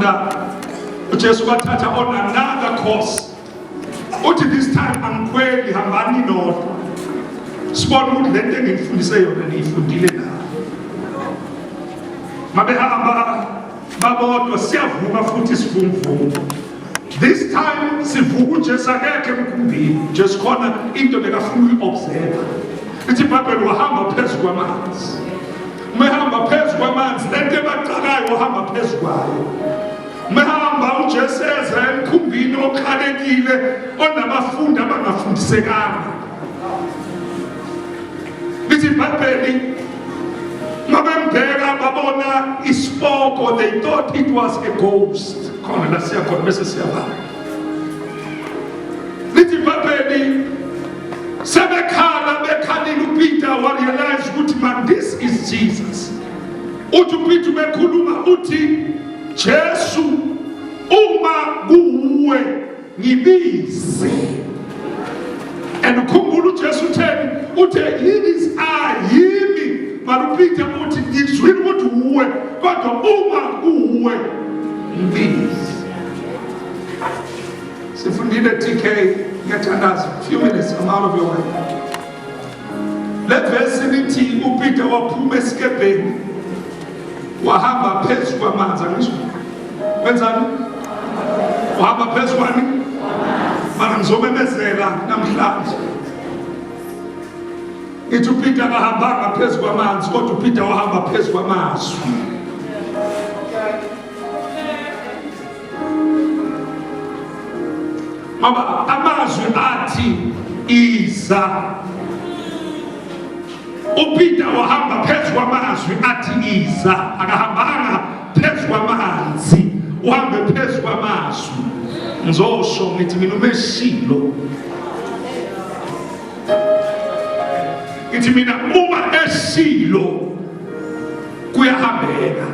sifunda uJesu wathatha on another course. Uthi this time angikhweli, hambani nodwa. Sibona ukuthi lento engifundise yona niyifundile na. Mabehamba babodwa siyavuma futhi sivumvume. This time sivuka uJesu akekho emkhumbini. Just khona into bekafuna uyi-observe. Ithi iBhayibheli wahamba phezu kwamanzi. Mehamba phezu kwamanzi, lento ebaqalayo wahamba phezu kwayo. Mehamba uJesu eza emkhumbini okhalekile onabafundi abangafundisekanga. Lithi iBhayibheli mabembheka babona isipoko, they thought it was a ghost. Khona la siyakhona bese siyabala. Lithi iBhayibheli sebekhala bekhalile uPeter warealize ukuthi man, this is Jesus. Uthi uPeter bekhuluma uthi Jesu, uma kuwe ngibize. And ukhumbula uJesu utheni? Uthe yini ayimi. Marupita uthi ngizwile ukuthi uwe, kodwa uma kuwe ngibize. Sifundile TK, ngiyathandaza. Few minutes, I'm out of your way. Let verse lithi uPeter waphuma esikebheni wahamba phezu kwamanzi. Angisho wenzani? Wahamba phezu kwani? Mara ngizomemezela namhlanje. Ithi uPeter akahambanga phezu kwamanzi, kodwa uPeter wahamba phezu kwamazwi. Mama, amazwi athi iza. uPeter wahamba phezu kwamazwi athi iza, akahambanga phezu kwamanzi, uhambe phezu kwamazwi. Ngizosho ngithi mina umeshilo. Ngithi mina uma eshilo kuyahambeka.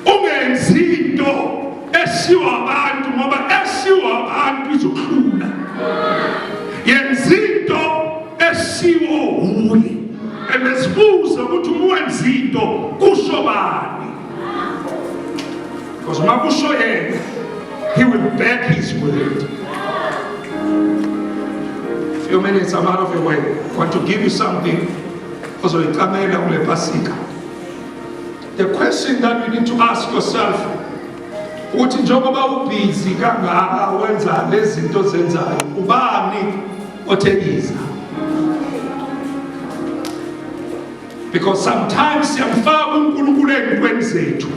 Ungenzi into eshiwa abantu ngoba eshiwa abantu izokhula. Yenza into eshiwo uye. Emesibuza ukuthi uwenza into kusho bani. Because makusho yena, he will back his word. Few minutes, I'm out of your way. I want to give you something. The question that you need to ask yourself, uthi njengoba ubhizi kangaka wenza lezi zinto zenzayo, ubani othekiza? Because sometimes siyamfaka uNkulunkulu ezintweni zethu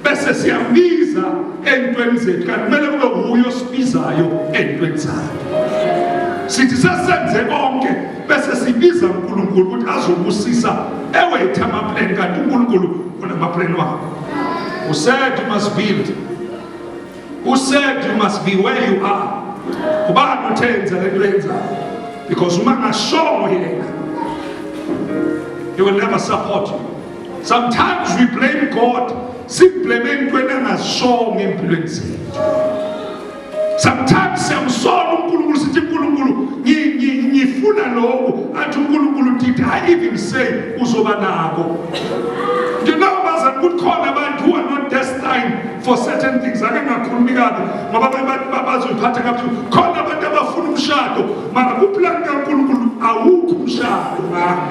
bese siyambiza ezintweni zethu, kanti kumele kube huyo osibizayo ezintweni zakhe. Sithi sesenze konke bese sibiza uNkulunkulu ukuthi azobusisa ewethu amaplan, kanti uNkulunkulu unamaplan wakhe. Who said you must build? Who said you must be where you are? Ubani uthenza lento yenzayo? Because uma ngashomo yena, he will never support you. Sometimes we blame God, blame entweni angashongo empilweni zethu. Sometimes siyamsola uNkulunkulu sithi uNkulunkulu ngifuna lokho, athi uNkulunkulu uthi I even say uzoba nako. You know ukuthi khona abantu who are not destined for certain things. Ake ngakhulumi kabi ngoba bazoziphatha kabuhlungu. Khona abantu abafuna umshado mara kuplan kaNkulunkulu awukho umshado ngakho.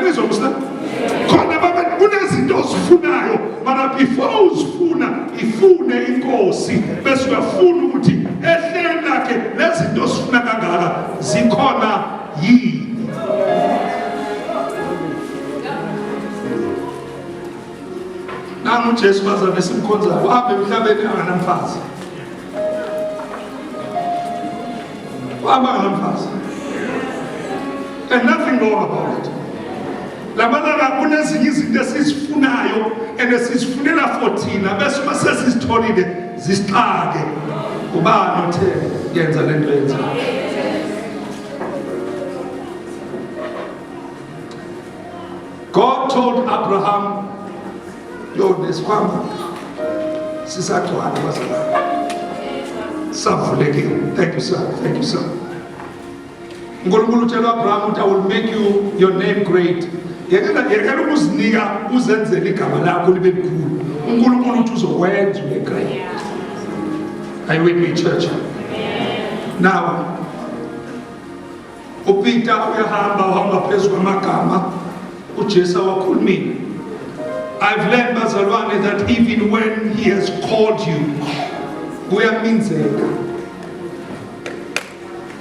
Ngizokuzwa khona abantu kunezinto ozifunayo mara before uzifuna ifune inkosi bese uyafuna ukuthi ehlelweni lakhe lezi zinto osifuna kangaka zikhona yini. Nangu uJesu bazana esimkhonzayo uhambe emhlabeni anganamfazi. Uhamba anganamfazi. And nothing wrong about it. Lamanana kunezinye izinto esizifunayo esisifunela for thina bese mase sizitholile zisixake. Ubani othe yenza lento yenza? God told Abraham, yo nesikhwama sisagcwala bazalwane. Savulekile. Thank you sir. Thank you sir. uNkulunkulu utshela uAbraham ukuthi I will make your name great. Yekela ukuzinika uzenzele igama lakho libe likhulu. uNkulunkulu uthi uzokwenza ube great. Are you with me, church? Now, uPeter uhamba phezu kwamagama uJesu wakhulumile. I've learned, bazalwane, that even when he has called you, kuyaminzeka.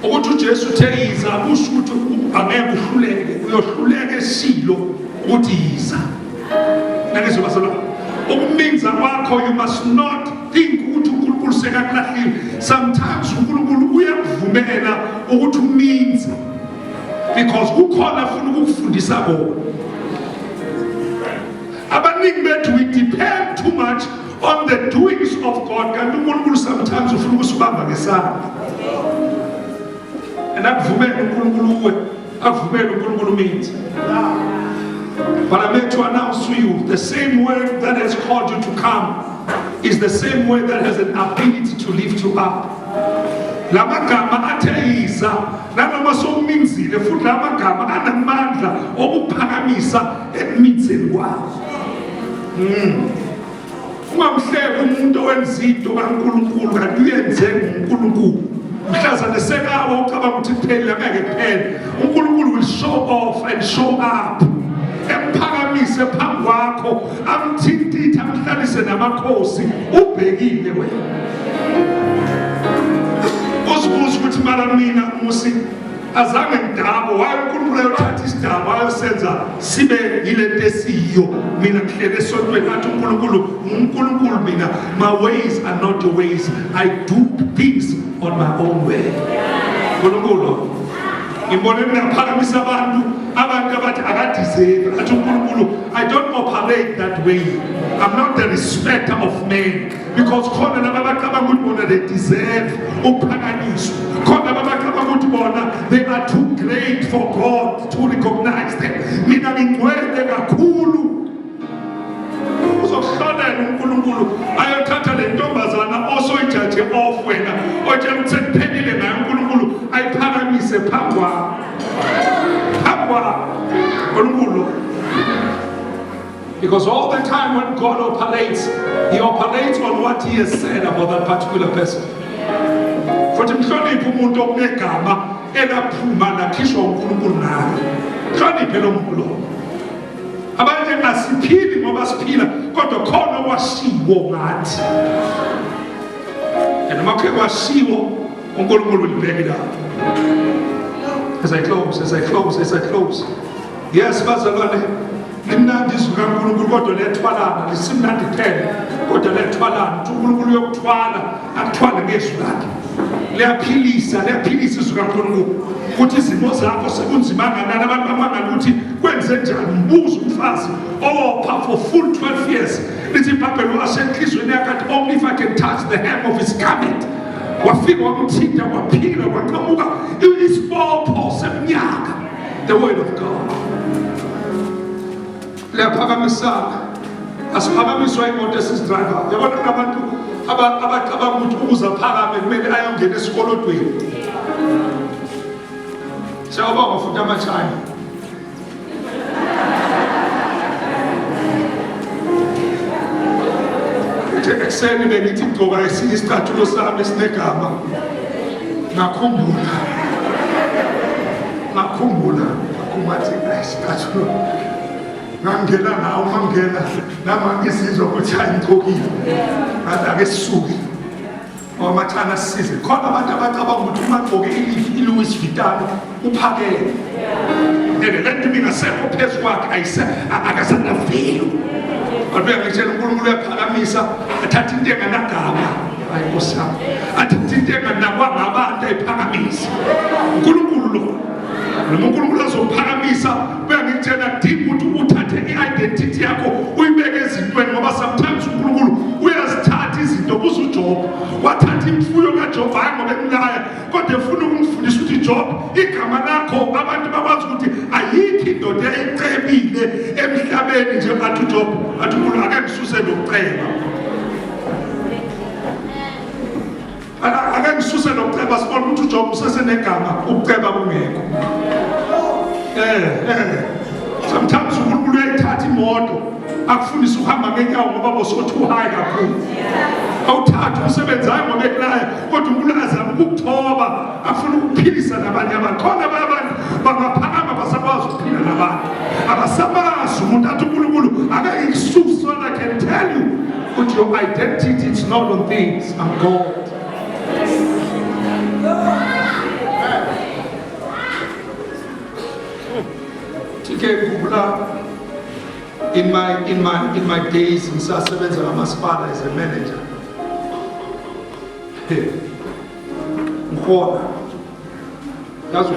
Ukuthi uJesu uthe yiza kusho ukuthi angeke uhluleke, uyohluleka esilo ukuthi yiza. Nakezo bazalwane, ukuminza kwakho, you must not think ukuthi uNkulunkulu sekakulahlile. Sometimes uNkulunkulu uyakuvumela ukuthi uminze because kukhona afuna ukukufundisa bona. Abaningi bethu we depend too much on the doings of God. Kanti uNkulunkulu sometimes ufuna ukusibamba ngesandla. And akuvumela uNkulunkulu akuvumela uNkulunkulu uminze. But I'm here to announce to you, the same word that has called you to come is the same word that has an ability to lift you up. Lamagama atheyiza nanoma sominzile futhi lamagama anamandla okuphakamisa eminzeni kwakho. Ungamhleki umuntu owenzido kaNkulunkulu kanti uyenze uNkulunkulu. Mhlaza nesekawo ucabanga ukuthi kuphela ngeke kuphele. uNkulunkulu will show off and show up. Emphakamise phambi kwakho, amthintithe amhlalise namakhosi ubhekile wena. Uzibuza ukuthi mara mina musi azange ngidabo waye uNkulunkulu ayothatha isidabo ayosenza sibe yilento esiyo. Mina ngihlele esontweni athi uNkulunkulu mina, my ways are not your ways. I do things on my own way. uNkulunkulu ngibone ngaphakamisa abantu abathi akadeserve athi uNkulunkulu, I don't operate that way. I'm not the respecter of men, because khona laba bacabanga ukuthi bona they deserve ukuphakanyiswa. Khona laba bacabanga ukuthi bona they are too great for God to recognize them. Mina ngingcwele kakhulu. Uzohlolela uNkulunkulu ayothatha le ntombazana osoyijaje off wena otshela ukuthi sekuphelile naye uNkulunkulu ayiphakamise phambi kwakho. Because all the time when God operates, he operates on what he has said about that particular person. Futhi mhloniphe umuntu okunegama elaphuma lakhishwa uNkulunkulu naye. Mhloniphe lo muntu lo. Abanye asiphili ngoba siphila kodwa khona okwashiwo ngathi. And makhe kwashiwo uNkulunkulu ulibheka lapho. As I close. Yes, bazalwane, imnandi izwi kaNkulunkulu kodwa lethwalana, lisimnandi kuphela kodwa lethwalana. uNkulunkulu uyokuthwala, akuthwale ngezwi lakhe. Liyaphilisa izwi kaNkulunkulu. Ukuthi izimo zakho sekunzima kangakanani, abantu bamangala ukuthi kwenze njani. Mbuzo umfazi owopha for full 12 years. Lithi iBhayibheli wasenhlizweni yakhe, only if I can touch the hem of his garment. Wafika wamthinta waphila waqhamuka isibopho seminyaka. The word of God. Liyaphakamisana. Asiphakamiswa imoto esizidriver. Yabona abantu abacabanga ukuthi ukuze aphakame kumele ayongena esikolotweni. Siyabonga futhi amachina. Ekuseni bengithi ngigqoka esinye isicathulo sami esinegama. Ngakhumbula kumathi isicathulo ngangena nawo mangena nama ngisizwa ukuthi ayingqokile. Ake sisuke. Wamathana sisize. Khona abantu abacabanga ukuthi uma ugqoke iLouis Vuitton uphakele. Lento mingasekho phezu kwakhe akasanavelo. Kodwa ngitshela uNkulunkulu uyaphakamisa, athatha into enganagama. Hayi Nkosi yami. Athatha into enganakwangabantu ayiphakamisa. uNkulunkulu lo. uNkulunkulu azophakamisa, uyangitshela deep ukuthi uthathe i-identity yakho uyibeke ezintweni ngoba sometimes uNkulunkulu uyazithatha izinto kuze uJob. Wathatha imfuyo kaJob hayi ngoba emlaya, kodwa efuna ukumfundisa ukuthi Job, igama lakho abantu bakwazi ukuthi ayikho indoda eyicebile emhlabeni nje ngathi uJob. Athi uNkulunkulu ake ngisuse lokuceba. Ake ngisuse usenokuceba sibona ukuthi uJob usesenegama ukuceba kungekho. Sometimes uNkulunkulu uyayithatha imoto akufundisa uhamba ngenyawo ngoba bosothi uhayi kakhulu. Awuthatha umsebenzayo ngoba ekulaya kodwa uNkulunkulu azama ukukuthoba afuna ukuphilisa nabanye abantu. Khona abantu bangaphakama basakwazi ukuphila nabantu. Abasamazi umuntu athi uNkulunkulu akayikususa so I can tell you but your identity is not on things. I'm God. In my days ngisasebenza kamasipala as a manager. Ngihola. Yazi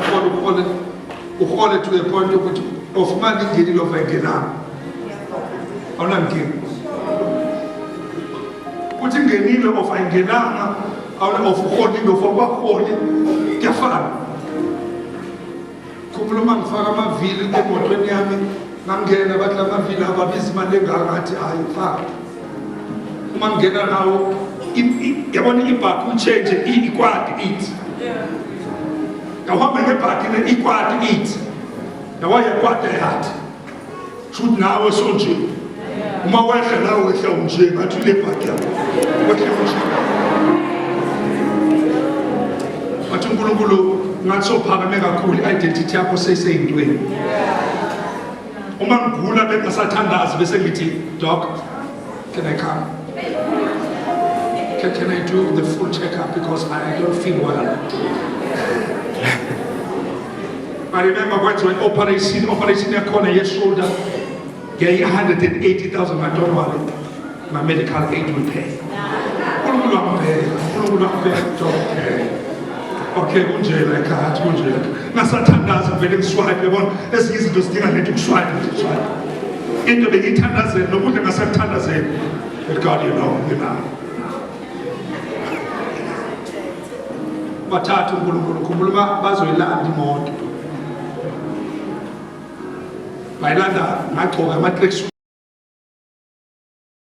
ukhole to the point ukuthi of mali ngelilo vengenana. Awunankinga. Uthi ngenile of ayingenanga awuna of ukholi of abakholi kuyafana. Kukhuluma ngifaka amavili emotweni yami ngangena bathi amavili ababiza imali engakathi ayifaka. Uma ngena nawo yabona ibhaki uchange ikwadi it. Yahamba ngebhaki ne ikwadi it. Yawaya kwadi yathi. Shoot nawe sonje. Uma wehla nawe wehla unje ngathi le bhaki yakho. Wehla unje. Bathi uNkulunkulu ngathi sophakame kakhulu identity yakho seseyintweni. Uma ngigula bengasathandazi bese ngithi doc can I come? Can I do the full checkup because I don't feel well? I remember when operation yakhona ye-shoulder get 180,000. I don't worry, my medical aid will pay. Okay, kunje like that, kunje. Ngasathandaza vele ngiswipe yabona ezinye izinto zidinga lento ukuswipe into bengiyithandazela nokuthi ngasakuthandazela but God you know. Bathathu uNkulunkulu khumbula bazoyilanda imoto bayilanda ngagcoka ama-tracksuit